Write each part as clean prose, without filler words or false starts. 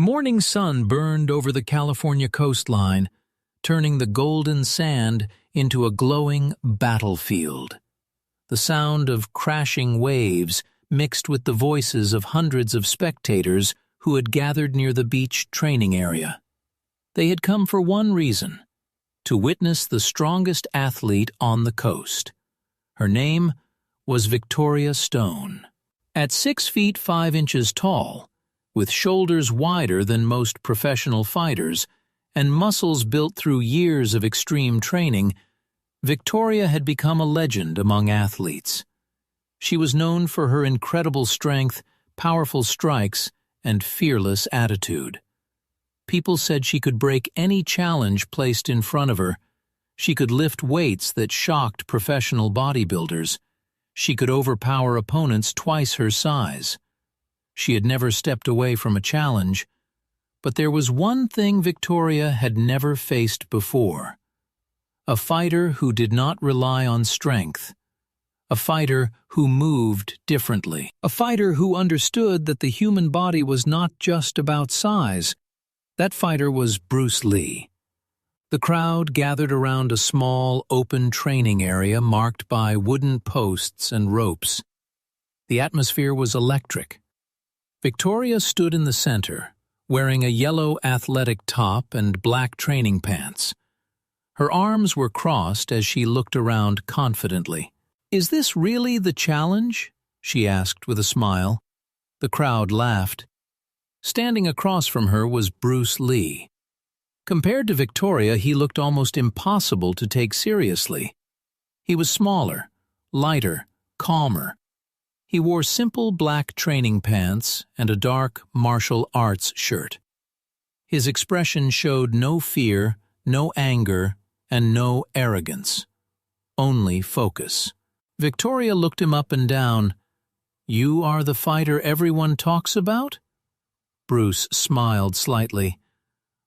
Morning sun burned over the California coastline, turning the golden sand into a glowing battlefield. The sound of crashing waves mixed with the voices of hundreds of spectators who had gathered near the beach training area. They had come for one reason: to witness the strongest athlete on the coast. Her name was Victoria Stone. At 6 feet 5 inches tall, with shoulders wider than most professional fighters and muscles built through years of extreme training, Victoria had become a legend among athletes. She was known for her incredible strength, powerful strikes, and fearless attitude. People said she could break any challenge placed in front of her. She could lift weights that shocked professional bodybuilders. She could overpower opponents twice her size. She had never stepped away from a challenge, but there was one thing Victoria had never faced before: a fighter who did not rely on strength, a fighter who moved differently, a fighter who understood that the human body was not just about size. That fighter was Bruce Lee. The crowd gathered around a small, open training area marked by wooden posts and ropes. The atmosphere was electric. Victoria stood in the center, wearing a yellow athletic top and black training pants. Her arms were crossed as she looked around confidently. "Is this really the challenge?" she asked with a smile. The crowd laughed. Standing across from her was Bruce Lee. Compared to Victoria, he looked almost impossible to take seriously. He was smaller, lighter, calmer. He wore simple black training pants and a dark martial arts shirt. His expression showed no fear, no anger, and no arrogance. Only focus. Victoria looked him up and down. "You are the fighter everyone talks about?" Bruce smiled slightly.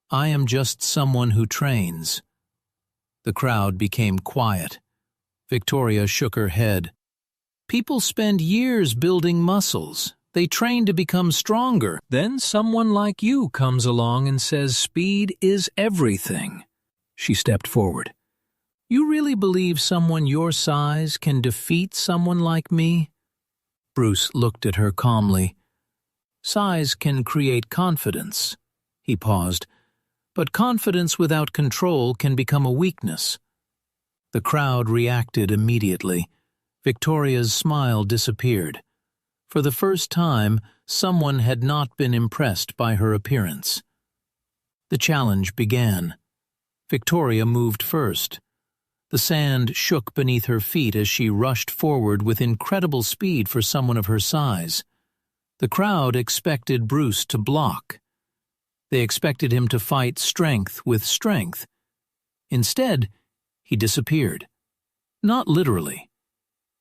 "I am just someone who trains." The crowd became quiet. Victoria shook her head. "People spend years building muscles. They train to become stronger. Then someone like you comes along and says speed is everything." She stepped forward. "You really believe someone your size can defeat someone like me?" Bruce looked at her calmly. "Size can create confidence." He paused. "But confidence without control can become a weakness." The crowd reacted immediately. Victoria's smile disappeared. For the first time, someone had not been impressed by her appearance. The challenge began. Victoria moved first. The sand shook beneath her feet as she rushed forward with incredible speed for someone of her size. The crowd expected Bruce to block. They expected him to fight strength with strength. Instead, he disappeared. Not literally,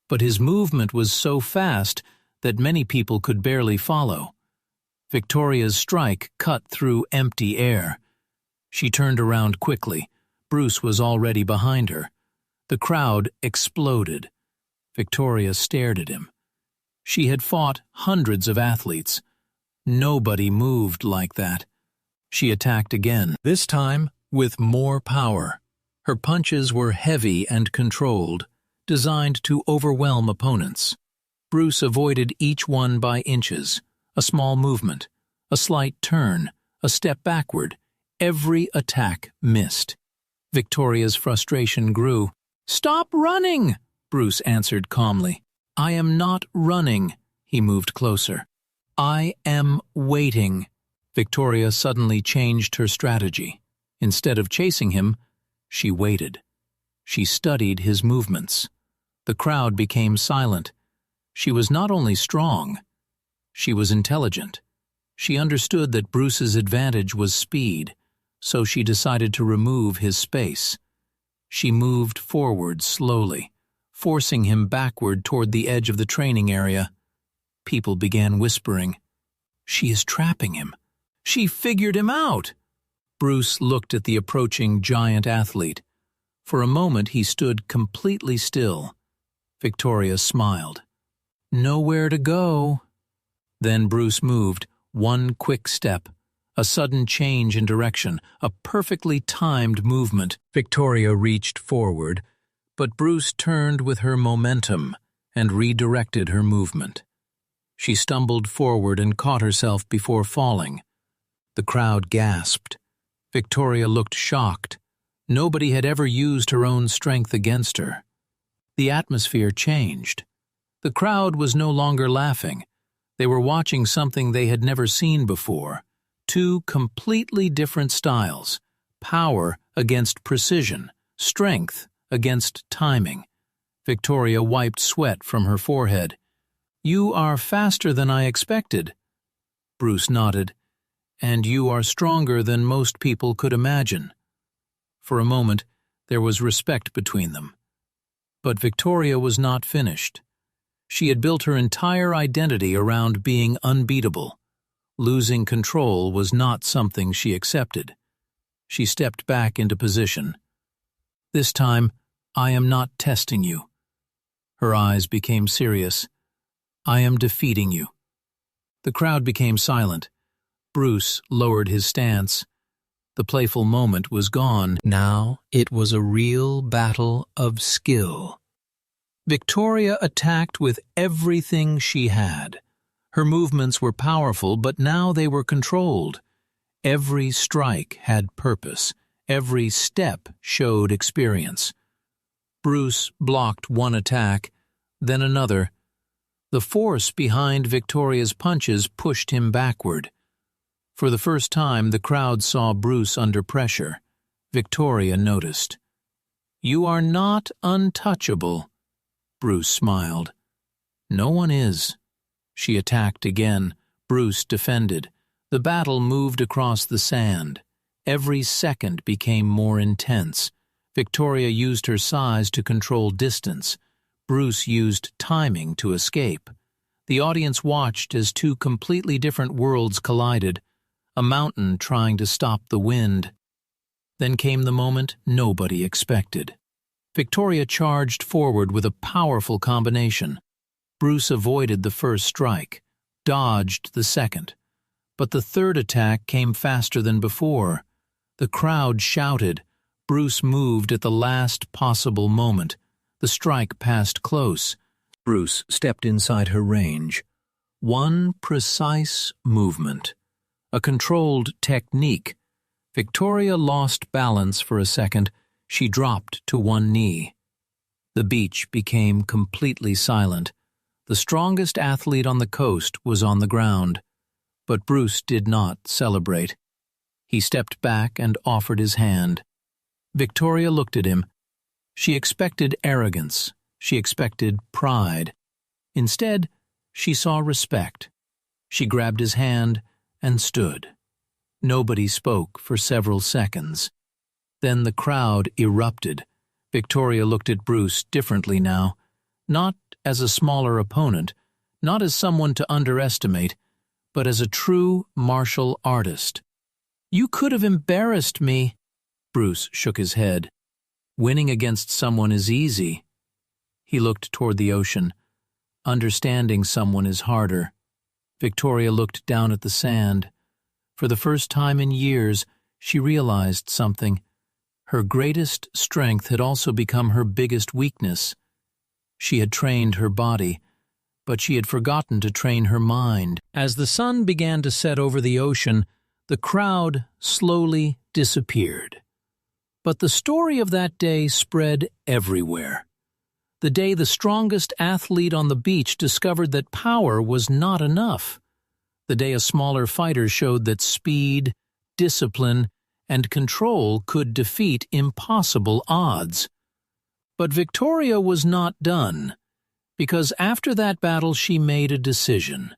but his movement was so fast that many people could barely follow. Victoria's strike cut through empty air. She turned around quickly. Bruce was already behind her. The crowd exploded. Victoria stared at him. She had fought hundreds of athletes. Nobody moved like that. She attacked again, this time with more power. Her punches were heavy and controlled, designed to overwhelm opponents. Bruce avoided each one by inches. A small movement, a slight turn, a step backward. Every attack missed. Victoria's frustration grew. "Stop running!" Bruce answered calmly. "I am not running." He moved closer. "I am waiting." Victoria suddenly changed her strategy. Instead of chasing him, she waited. She studied his movements. The crowd became silent. She was not only strong, she was intelligent. She understood that Bruce's advantage was speed, so she decided to remove his space. She moved forward slowly, forcing him backward toward the edge of the training area. People began whispering, "She is trapping him. She figured him out." Bruce looked at the approaching giant athlete. For a moment he stood completely still. Victoria smiled. "Nowhere to go." Then Bruce moved, one quick step, A sudden change in direction, a perfectly timed movement. Victoria reached forward, but Bruce turned with her momentum and redirected her movement. She stumbled forward and caught herself before falling. The crowd gasped. Victoria looked shocked. Nobody had ever used her own strength against her. The atmosphere changed. The crowd was no longer laughing. They were watching something they had never seen before. Two completely different styles. Power against precision. Strength against timing. Victoria wiped sweat from her forehead. "You are faster than I expected." Bruce nodded. "And you are stronger than most people could imagine." For a moment, there was respect between them. But Victoria was not finished. She had built her entire identity around being unbeatable. Losing control was not something she accepted. She stepped back into position. "This time, I am not testing you." Her eyes became serious. "I am defeating you." The crowd became silent. Bruce lowered his stance. The playful moment was gone. Now it was a real battle of skill. Victoria attacked with everything she had. Her movements were powerful, but now they were controlled. Every strike had purpose. Every step showed experience. Bruce blocked one attack, then another. The force behind Victoria's punches pushed him backward. For the first time, the crowd saw Bruce under pressure. Victoria noticed. "You are not untouchable." Bruce smiled. "No one is." She attacked again. Bruce defended. The battle moved across the sand. Every second became more intense. Victoria used her size to control distance. Bruce used timing to escape. The audience watched as two completely different worlds collided. A mountain trying to stop the wind. Then came the moment nobody expected. Victoria charged forward with a powerful combination. Bruce avoided the first strike, dodged the second. But the third attack came faster than before. The crowd shouted. Bruce moved at the last possible moment. The strike passed close. Bruce stepped inside her range. One precise movement. A controlled technique. Victoria lost balance for a second. She dropped to one knee. The beach became completely silent. The strongest athlete on the coast was on the ground. But Bruce did not celebrate. He stepped back and offered his hand. Victoria looked at him. She expected arrogance. She expected pride. Instead, she saw respect. She grabbed his hand and stood. Nobody spoke for several seconds. Then the crowd erupted. Victoria looked at Bruce differently now, not as a smaller opponent, not as someone to underestimate, but as a true martial artist. "You could have embarrassed me." Bruce shook his head. "Winning against someone is easy." He looked toward the ocean. "Understanding someone is harder." Victoria looked down at the sand. For the first time in years, she realized something. Her greatest strength had also become her biggest weakness. She had trained her body, but she had forgotten to train her mind. As the sun began to set over the ocean, the crowd slowly disappeared. But the story of that day spread everywhere. The day the strongest athlete on the beach discovered that power was not enough. The day a smaller fighter showed that speed, discipline, and control could defeat impossible odds. But Victoria was not done, because after that battle she made a decision.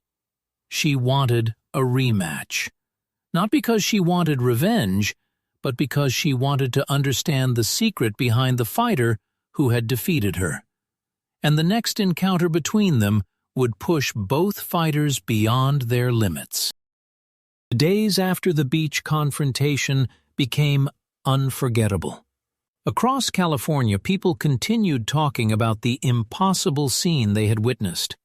She wanted a rematch. Not because she wanted revenge, but because she wanted to understand the secret behind the fighter who had defeated her. And the next encounter between them would push both fighters beyond their limits. The days after the beach confrontation became unforgettable. Across California, people continued talking about the impossible scene they had witnessed.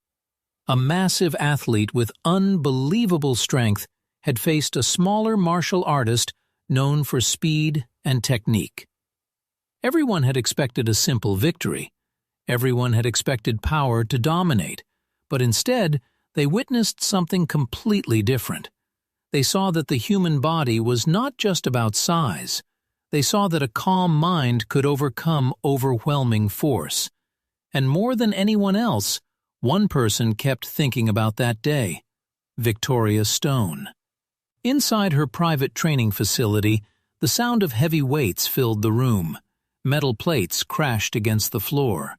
A massive athlete with unbelievable strength had faced a smaller martial artist known for speed and technique. Everyone had expected a simple victory. Everyone had expected power to dominate, but instead they witnessed something completely different. They saw that the human body was not just about size. They saw that a calm mind could overcome overwhelming force. And more than anyone else, one person kept thinking about that day: Victoria Stone. Inside her private training facility, the sound of heavy weights filled the room. Metal plates crashed against the floor.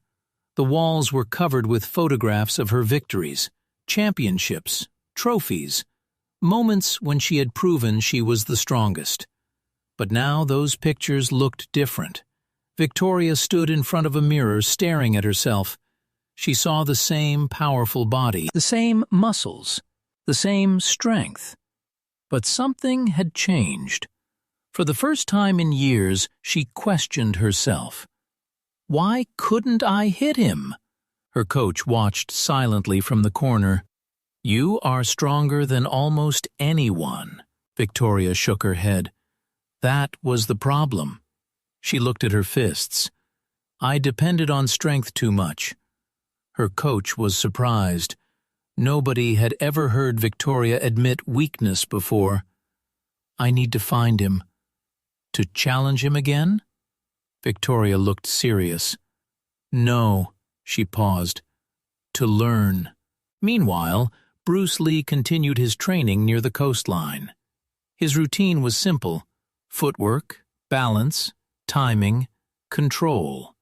The walls were covered with photographs of her victories, championships, trophies, moments when she had proven she was the strongest. But now those pictures looked different. Victoria stood in front of a mirror staring at herself. She saw the same powerful body, the same muscles, the same strength. But something had changed. For the first time in years, she questioned herself. Why couldn't I hit him? Her coach watched silently from the corner. You are stronger than almost anyone. Victoria shook her head. That was the problem. She looked at her fists. I depended on strength too much. Her coach was surprised. Nobody had ever heard Victoria admit weakness before. I need to find him. To challenge him again? Victoria looked serious. No, she paused. To learn. Meanwhile, Bruce Lee continued his training near the coastline. His routine was simple: footwork, balance, timing, control.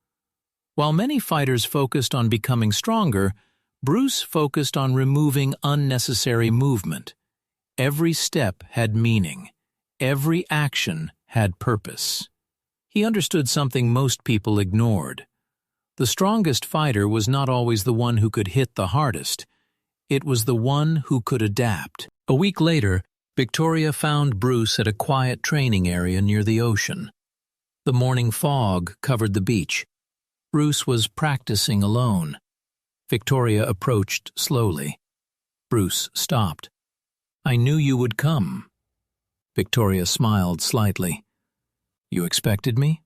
While many fighters focused on becoming stronger, Bruce focused on removing unnecessary movement. Every step had meaning. Every action had purpose. He understood something most people ignored. The strongest fighter was not always the one who could hit the hardest. It was the one who could adapt. A week later, Victoria found Bruce at a quiet training area near the ocean. The morning fog covered the beach. Bruce was practicing alone. Victoria approached slowly. Bruce stopped. I knew you would come. Victoria smiled slightly. You expected me?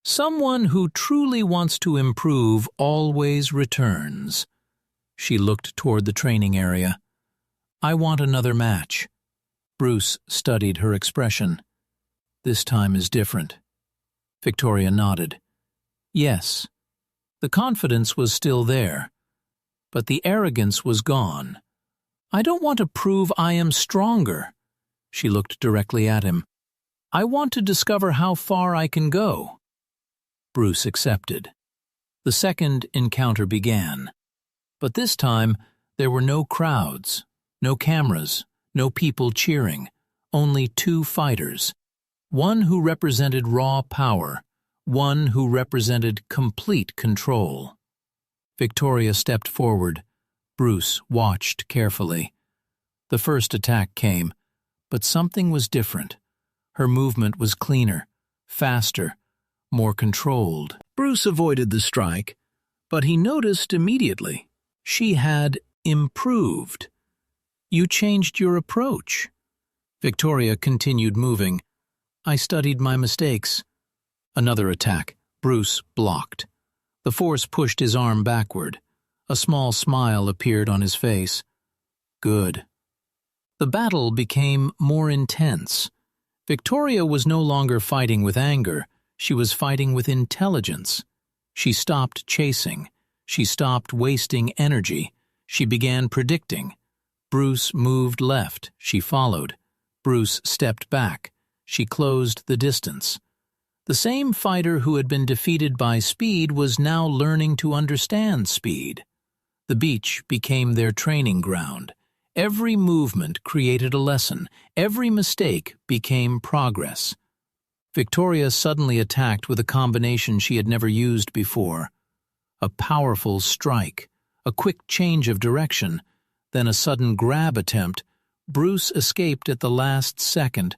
Someone who truly wants to improve always returns. She looked toward the training area. I want another match. Bruce studied her expression. This time is different. Victoria nodded. Yes. The confidence was still there, but the arrogance was gone. I don't want to prove I am stronger. She looked directly at him. I want to discover how far I can go. Bruce accepted. The second encounter began. But this time, there were no crowds, no cameras, no people cheering, only two fighters. One who represented raw power, one who represented complete control. Victoria stepped forward. Bruce watched carefully. The first attack came, but something was different. Her movement was cleaner, faster, more controlled. Bruce avoided the strike, but he noticed immediately. She had improved. You changed your approach. Victoria continued moving. I studied my mistakes. Another attack. Bruce blocked. The force pushed his arm backward. A small smile appeared on his face. Good. The battle became more intense. Victoria was no longer fighting with anger. She was fighting with intelligence. She stopped chasing. She stopped wasting energy. She began predicting. Bruce moved left. She followed. Bruce stepped back. She closed the distance. The same fighter who had been defeated by speed was now learning to understand speed. The beach became their training ground. Every movement created a lesson. Every mistake became progress. Victoria suddenly attacked with a combination she had never used before. A powerful strike, a quick change of direction, then a sudden grab attempt. Bruce escaped at the last second,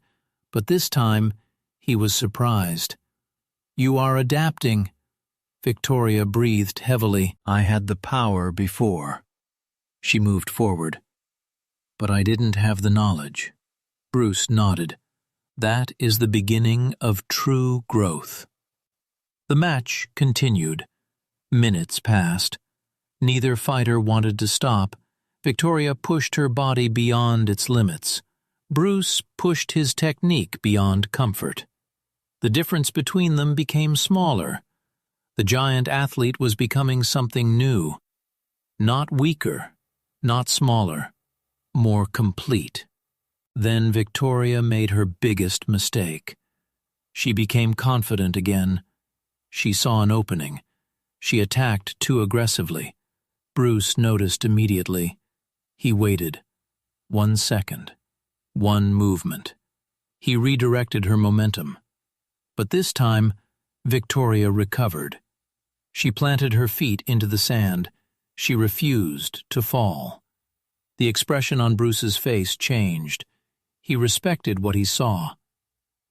but this time he was surprised. You are adapting. Victoria breathed heavily. I had the power before. She moved forward. But I didn't have the knowledge. Bruce nodded. That is the beginning of true growth. The match continued. Minutes passed. Neither fighter wanted to stop. Victoria pushed her body beyond its limits. Bruce pushed his technique beyond comfort. The difference between them became smaller. The giant athlete was becoming something new. Not weaker, not smaller, more complete. Then Victoria made her biggest mistake. She became confident again. She saw an opening. She attacked too aggressively. Bruce noticed immediately. He waited. 1 second. 1 movement. He redirected her momentum. But this time, Victoria recovered. She planted her feet into the sand. She refused to fall. The expression on Bruce's face changed. He respected what he saw.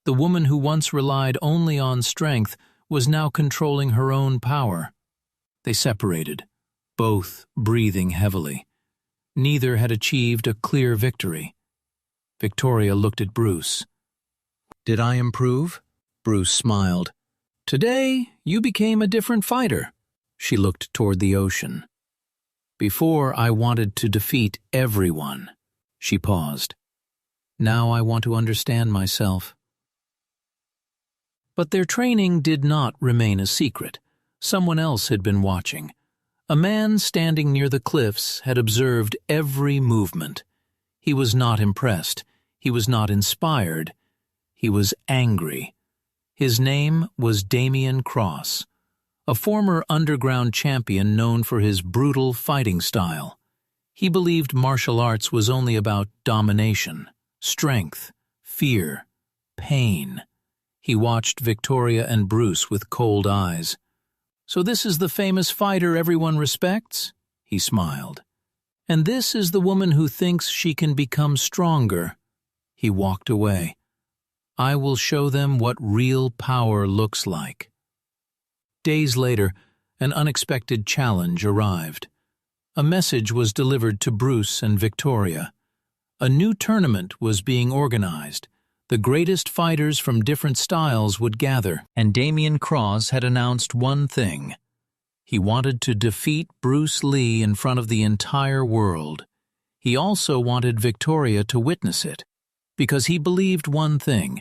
The woman who once relied only on strength was now controlling her own power. They separated, both breathing heavily. Neither had achieved a clear victory. Victoria looked at Bruce. "Did I improve?" Bruce smiled. "Today, you became a different fighter." She looked toward the ocean. "Before, I wanted to defeat everyone." She paused. "Now I want to understand myself." But their training did not remain a secret. Someone else had been watching. A man standing near the cliffs had observed every movement. He was not impressed. He was not inspired. He was angry. His name was Damian Cross, a former underground champion known for his brutal fighting style. He believed martial arts was only about domination, strength, fear, pain. He watched Victoria and Bruce with cold eyes. "So this is the famous fighter everyone respects?" He smiled. "And this is the woman who thinks she can become stronger." He walked away. "I will show them what real power looks like." Days later, an unexpected challenge arrived. A message was delivered to Bruce and Victoria. A new tournament was being organized. The greatest fighters from different styles would gather, and Damian Cross had announced one thing. He wanted to defeat Bruce Lee in front of the entire world. He also wanted Victoria to witness it, because he believed one thing: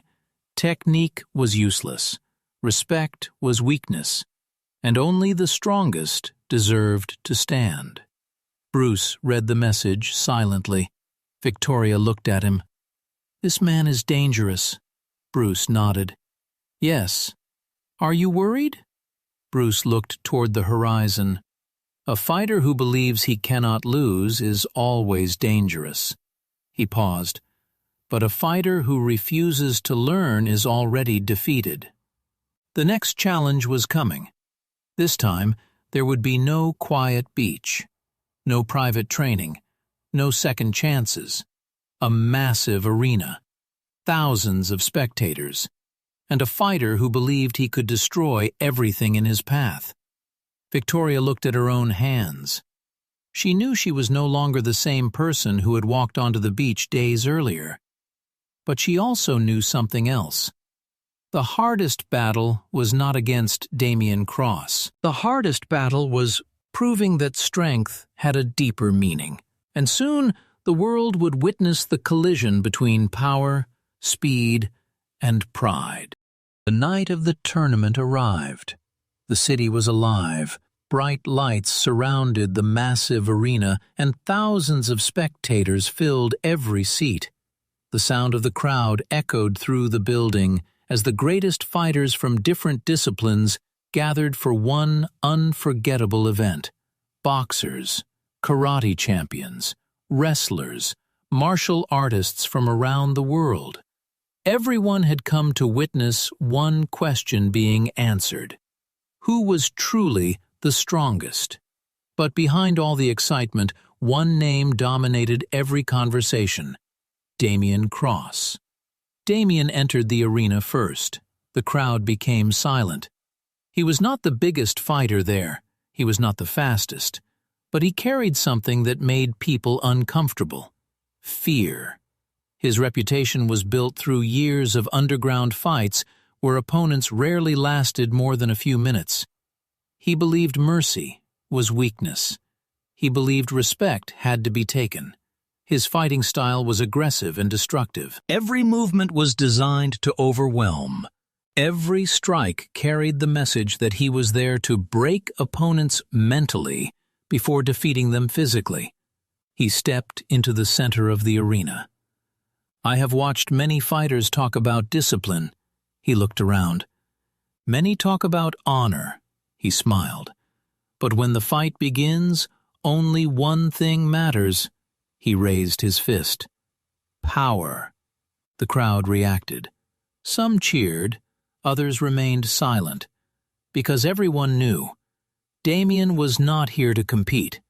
technique was useless, respect was weakness, and only the strongest deserved to stand. Bruce read the message silently. Victoria looked at him. "This man is dangerous." Bruce nodded. "Yes. Are you worried?" Bruce looked toward the horizon. "A fighter who believes he cannot lose is always dangerous." He paused. "But a fighter who refuses to learn is already defeated." The next challenge was coming. This time, there would be no quiet beach, no private training, no second chances. A massive arena, thousands of spectators, and a fighter who believed he could destroy everything in his path. Victoria looked at her own hands. She knew she was no longer the same person who had walked onto the beach days earlier. But she also knew something else. The hardest battle was not against Damian Cross. The hardest battle was proving that strength had a deeper meaning, and soon the world would witness the collision between power, speed, and pride. The night of the tournament arrived. The city was alive. Bright lights surrounded the massive arena, and thousands of spectators filled every seat. The sound of the crowd echoed through the building as the greatest fighters from different disciplines gathered for one unforgettable event. Boxers, karate champions, wrestlers, martial artists from around the world. Everyone had come to witness one question being answered: who was truly the strongest? But behind all the excitement, one name dominated every conversation: Damian Cross. Damian entered the arena first. The crowd became silent. He was not the biggest fighter there. He was not the fastest. But he carried something that made people uncomfortable: fear. His reputation was built through years of underground fights where opponents rarely lasted more than a few minutes. He believed mercy was weakness. He believed respect had to be taken. His fighting style was aggressive and destructive. Every movement was designed to overwhelm. Every strike carried the message that he was there to break opponents mentally before defeating them physically. He stepped into the center of the arena. I have watched many fighters talk about discipline. He looked around. Many talk about honor. He smiled. But when the fight begins, only one thing matters. He raised his fist. Power. The crowd reacted. Some cheered, others remained silent, because everyone knew Damien was not here to compete.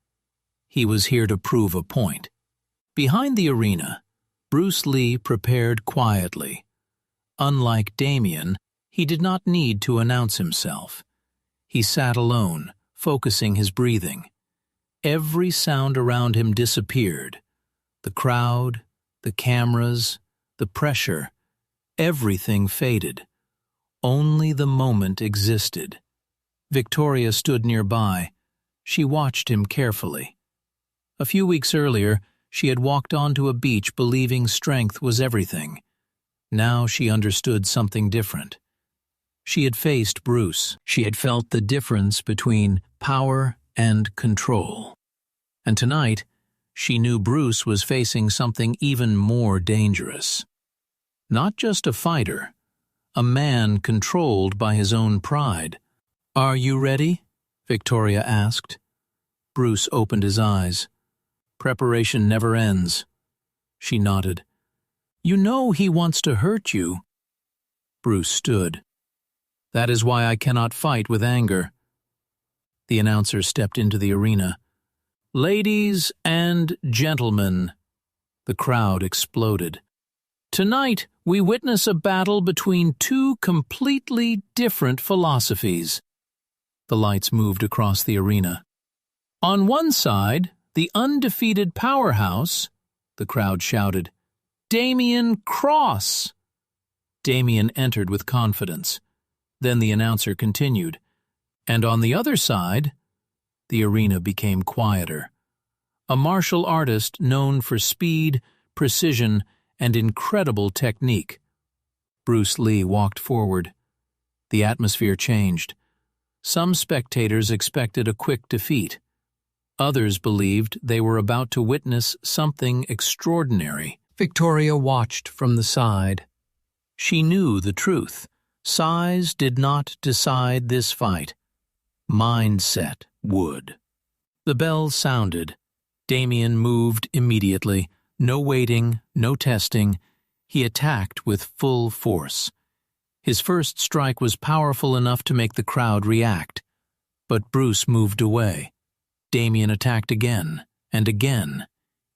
He was here to prove a point. Behind the arena, Bruce Lee prepared quietly. Unlike Damien, he did not need to announce himself. He sat alone, focusing his breathing. Every sound around him disappeared. The crowd, the cameras, the pressure, everything faded. Only the moment existed. Victoria stood nearby. She watched him carefully. A few weeks earlier, she had walked onto a beach believing strength was everything. Now she understood something different. She had faced Bruce. She had felt the difference between power and control. And tonight, she knew Bruce was facing something even more dangerous. Not just a fighter, a man controlled by his own pride. "Are you ready?" Victoria asked. Bruce opened his eyes. "Preparation never ends." She nodded. "You know he wants to hurt you." Bruce stood. "That is why I cannot fight with anger." The announcer stepped into the arena. "Ladies and gentlemen," the crowd exploded. "Tonight we witness a battle between two completely different philosophies." The lights moved across the arena. "On one side, the undefeated powerhouse," the crowd shouted, "Damien Cross." Damien entered with confidence. Then the announcer continued, "And on the other side," the arena became quieter. "A martial artist known for speed, precision, and incredible technique." Bruce Lee walked forward. The atmosphere changed. Some spectators expected a quick defeat. Others believed they were about to witness something extraordinary. Victoria watched from the side. She knew the truth. Size did not decide this fight. Mindset would. The bell sounded. Damien moved immediately. No waiting, no testing. He attacked with full force. His first strike was powerful enough to make the crowd react. But Bruce moved away. Damien attacked again and again.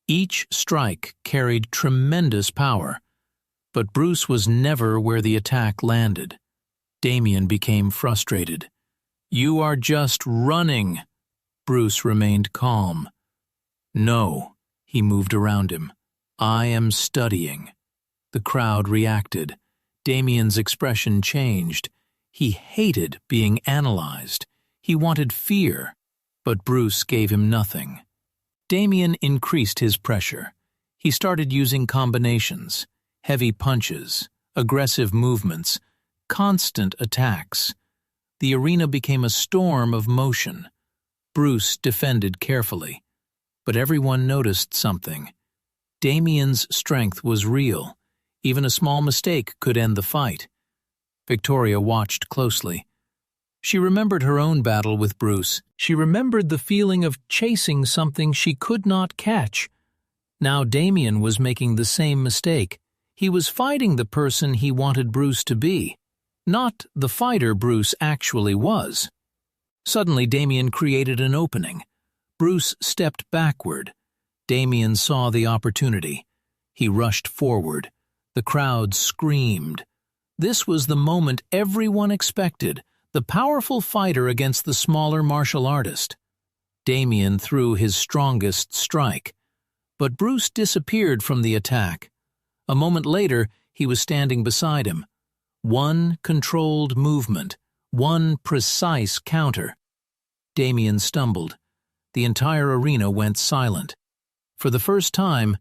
Each strike carried tremendous power. But Bruce was never where the attack landed. Damien became frustrated. "You are just running." Bruce remained calm. "No," he moved around him. "I am studying." The crowd reacted. Damien's expression changed. He hated being analyzed. He wanted fear, but Bruce gave him nothing. Damien increased his pressure. He started using combinations, heavy punches, aggressive movements, constant attacks. The arena became a storm of motion. Bruce defended carefully. But everyone noticed something. Damien's strength was real. Even a small mistake could end the fight. Victoria watched closely. She remembered her own battle with Bruce. She remembered the feeling of chasing something she could not catch. Now Damien was making the same mistake. He was fighting the person he wanted Bruce to be, not the fighter Bruce actually was. Suddenly Damien created an opening. Bruce stepped backward. Damien saw the opportunity. He rushed forward. The crowd screamed. This was the moment everyone expected, the powerful fighter against the smaller martial artist. Damien threw his strongest strike, but Bruce disappeared from the attack. A moment later, he was standing beside him. One controlled movement, one precise counter. Damien stumbled. The entire arena went silent. For the first time,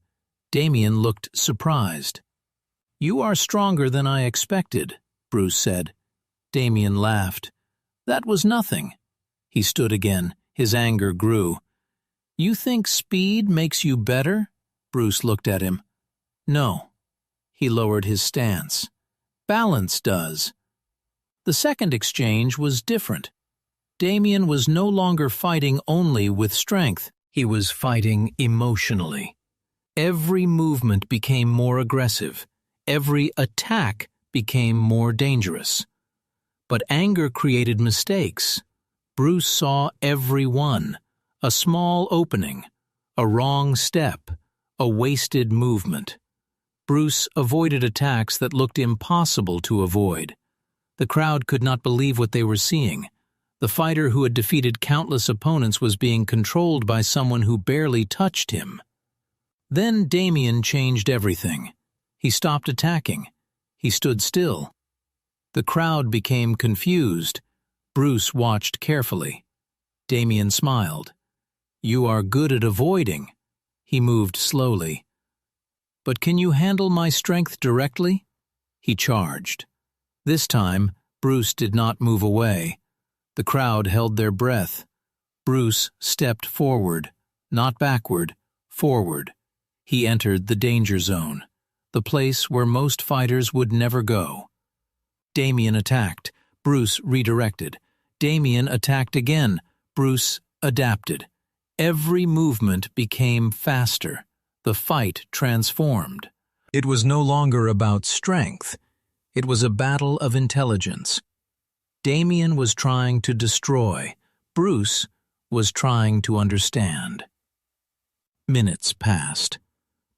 Damien looked surprised. "You are stronger than I expected," Bruce said. Damien laughed. "That was nothing." He stood again. His anger grew. "You think speed makes you better?" Bruce looked at him. "No." He lowered his stance. "Balance does." The second exchange was different. Damien was no longer fighting only with strength. He was fighting emotionally. Every movement became more aggressive. Every attack became more dangerous. But anger created mistakes. Bruce saw every one. A small opening, a wrong step, a wasted movement. Bruce avoided attacks that looked impossible to avoid. The crowd could not believe what they were seeing. The fighter who had defeated countless opponents was being controlled by someone who barely touched him. Then Damien changed everything. He stopped attacking. He stood still. The crowd became confused. Bruce watched carefully. Damien smiled. "You are good at avoiding." He moved slowly. "But can you handle my strength directly?" He charged. This time, Bruce did not move away. The crowd held their breath. Bruce stepped forward, not backward, forward. He entered the danger zone, the place where most fighters would never go. Damien attacked. Bruce redirected. Damien attacked again. Bruce adapted. Every movement became faster. The fight transformed. It was no longer about strength. It was a battle of intelligence. Damien was trying to destroy. Bruce was trying to understand. Minutes passed.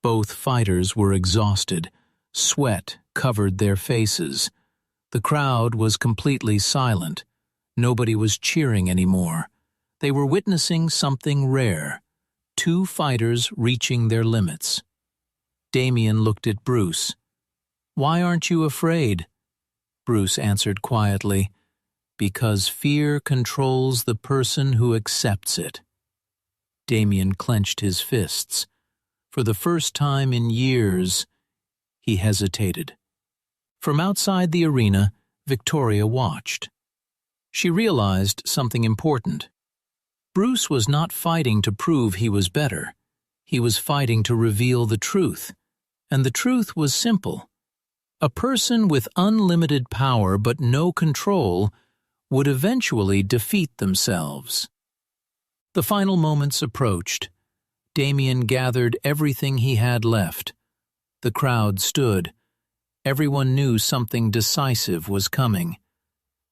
Both fighters were exhausted. Sweat covered their faces. The crowd was completely silent. Nobody was cheering anymore. They were witnessing something rare. Two fighters reaching their limits. Damien looked at Bruce. "Why aren't you afraid?" Bruce answered quietly, "Because fear controls the person who accepts it." Damien clenched his fists. For the first time in years, he hesitated. From outside the arena, Victoria watched. She realized something important. Bruce was not fighting to prove he was better. He was fighting to reveal the truth. And the truth was simple. A person with unlimited power but no control would eventually defeat themselves. The final moments approached. Damien gathered everything he had left. The crowd stood. Everyone knew something decisive was coming.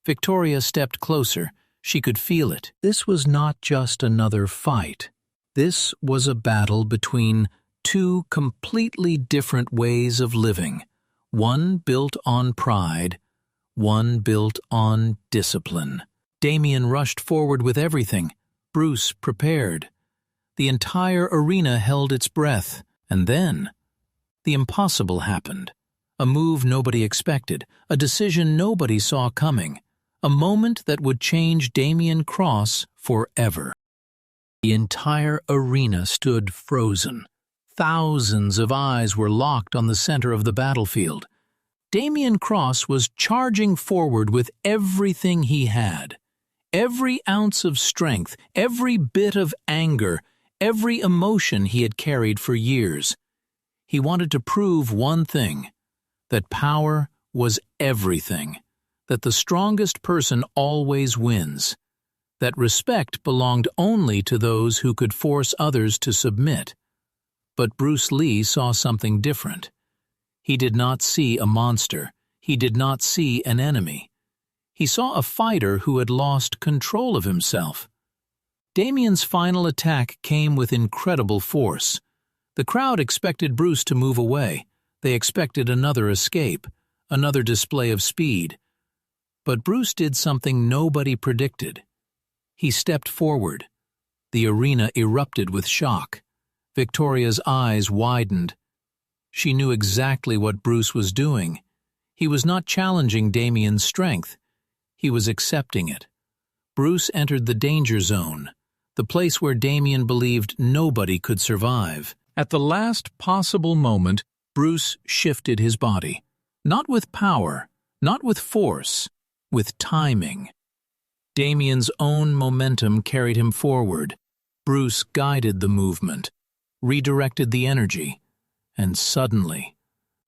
Victoria stepped closer. She could feel it. This was not just another fight. This was a battle between two completely different ways of living. One built on pride, one built on discipline. Damien rushed forward with everything. Bruce prepared. The entire arena held its breath. And then, the impossible happened. A move nobody expected, a decision nobody saw coming. A moment that would change Damien Cross forever. The entire arena stood frozen. Thousands of eyes were locked on the center of the battlefield. Damien Cross was charging forward with everything he had. Every ounce of strength, every bit of anger, every emotion he had carried for years. He wanted to prove one thing, that power was everything. That the strongest person always wins, that respect belonged only to those who could force others to submit. But Bruce Lee saw something different. He did not see a monster. He did not see an enemy. He saw a fighter who had lost control of himself. Damien's final attack came with incredible force. The crowd expected Bruce to move away. They expected another escape, another display of speed. But Bruce did something nobody predicted. He stepped forward. The arena erupted with shock. Victoria's eyes widened. She knew exactly what Bruce was doing. He was not challenging Damien's strength. He was accepting it. Bruce entered the danger zone, the place where Damien believed nobody could survive. At the last possible moment, Bruce shifted his body. Not with power, not with force, with timing. Damien's own momentum carried him forward. Bruce guided the movement, redirected the energy, and suddenly,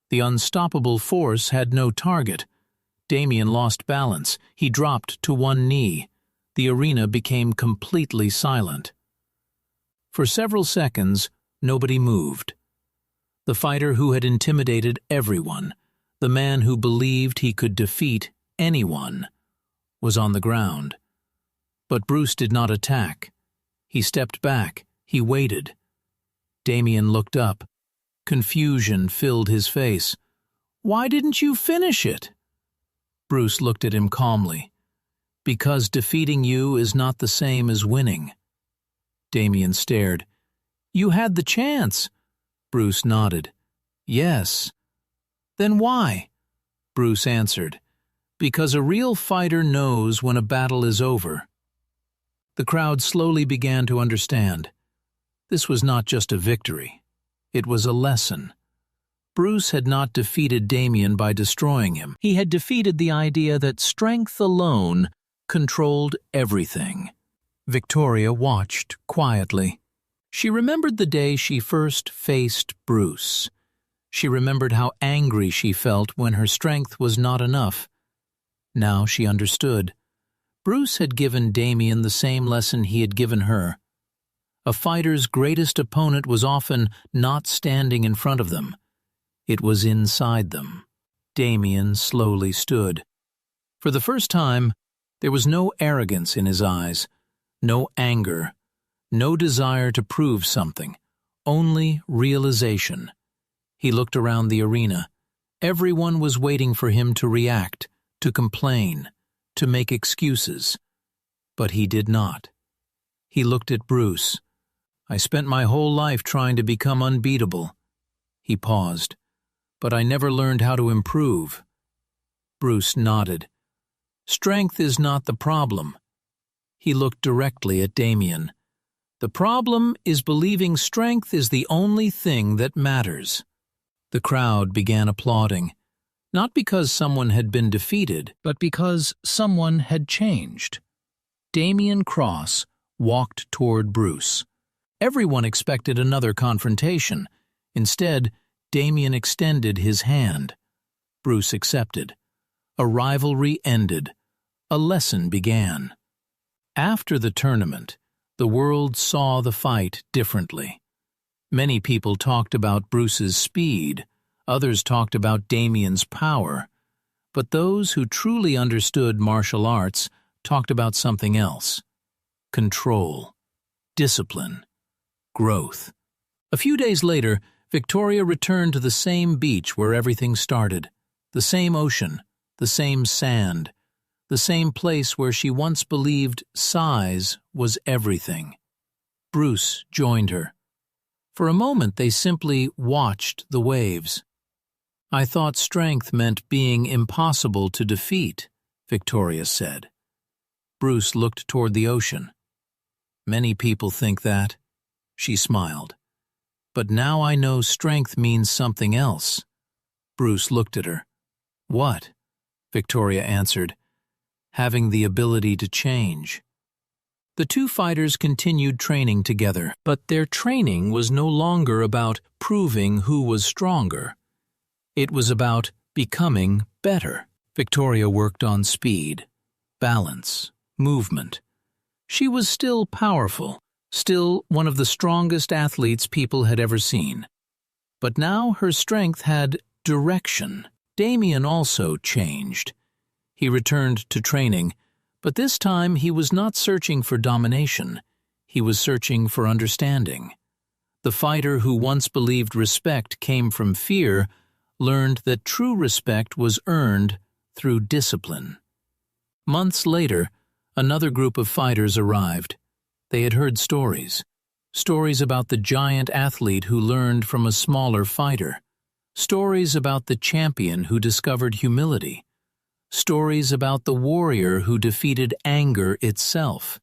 the unstoppable force had no target. Damien lost balance. He dropped to one knee. The arena became completely silent. For several seconds, nobody moved. The fighter who had intimidated everyone, the man who believed he could defeat anyone, was on the ground. But Bruce did not attack. He stepped back. He waited. Damien looked up. Confusion filled his face. "Why didn't you finish it?" Bruce looked at him calmly. "Because defeating you is not the same as winning." Damien stared. "You had the chance." Bruce nodded. "Yes." "Then why?" Bruce answered. "Because a real fighter knows when a battle is over." The crowd slowly began to understand. This was not just a victory. It was a lesson. Bruce had not defeated Damien by destroying him. He had defeated the idea that strength alone controlled everything. Victoria watched quietly. She remembered the day she first faced Bruce. She remembered how angry she felt when her strength was not enough. Now she understood. Bruce had given Damien the same lesson he had given her. A fighter's greatest opponent was often not standing in front of them. It was inside them. Damien slowly stood. For the first time, there was no arrogance in his eyes, no anger, no desire to prove something, only realization. He looked around the arena. Everyone was waiting for him to react, to complain, to make excuses. But he did not. He looked at Bruce. "I spent my whole life trying to become unbeatable." He paused. "But I never learned how to improve." Bruce nodded. "Strength is not the problem." He looked directly at Damien. "The problem is believing strength is the only thing that matters." The crowd began applauding, not because someone had been defeated, but because someone had changed. Damien Cross walked toward Bruce. Everyone expected another confrontation. Instead, Damien extended his hand. Bruce accepted. A rivalry ended. A lesson began. After the tournament, the world saw the fight differently. Many people talked about Bruce's speed. Others talked about Damien's power. But those who truly understood martial arts talked about something else. Control, discipline, growth. A few days later, Victoria returned to the same beach where everything started, the same ocean, the same sand, the same place where she once believed size was everything. Bruce joined her. For a moment they simply watched the waves. "I thought strength meant being impossible to defeat," Victoria said. Bruce looked toward the ocean. "Many people think that." She smiled. "But now I know strength means something else." Bruce looked at her. "What?" Victoria answered. "Having the ability to change." The two fighters continued training together, but their training was no longer about proving who was stronger. It was about becoming better. Victoria worked on speed, balance, movement. She was still powerful, still one of the strongest athletes people had ever seen. But now her strength had direction. Damien also changed. He returned to training, but this time he was not searching for domination. He was searching for understanding. The fighter who once believed respect came from fear learned that true respect was earned through discipline. Months later, another group of fighters arrived. They had heard stories about the giant athlete who learned from a smaller fighter. Stories about the champion who discovered humility. Stories about the warrior who defeated anger itself.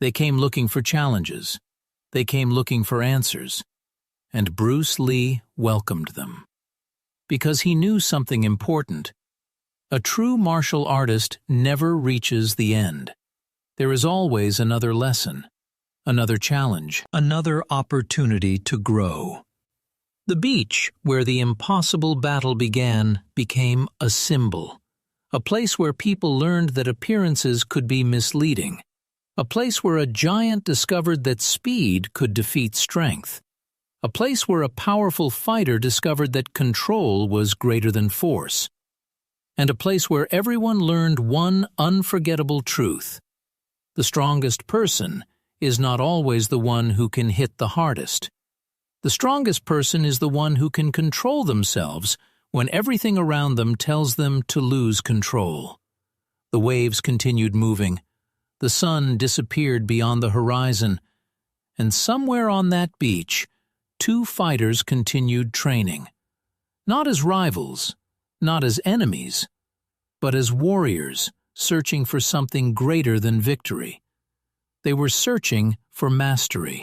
They came looking for challenges. They came looking for answers. And Bruce Lee welcomed them. Because he knew something important. A true martial artist never reaches the end. There is always another lesson, another challenge, another opportunity to grow. The beach, where the impossible battle began, became a symbol. A place where people learned that appearances could be misleading. A place where a giant discovered that speed could defeat strength. A place where a powerful fighter discovered that control was greater than force. And a place where everyone learned one unforgettable truth. The strongest person is not always the one who can hit the hardest. The strongest person is the one who can control themselves when everything around them tells them to lose control. The waves continued moving. The sun disappeared beyond the horizon. And somewhere on that beach, two fighters continued training. Not as rivals, not as enemies, but as warriors searching for something greater than victory. They were searching for mastery.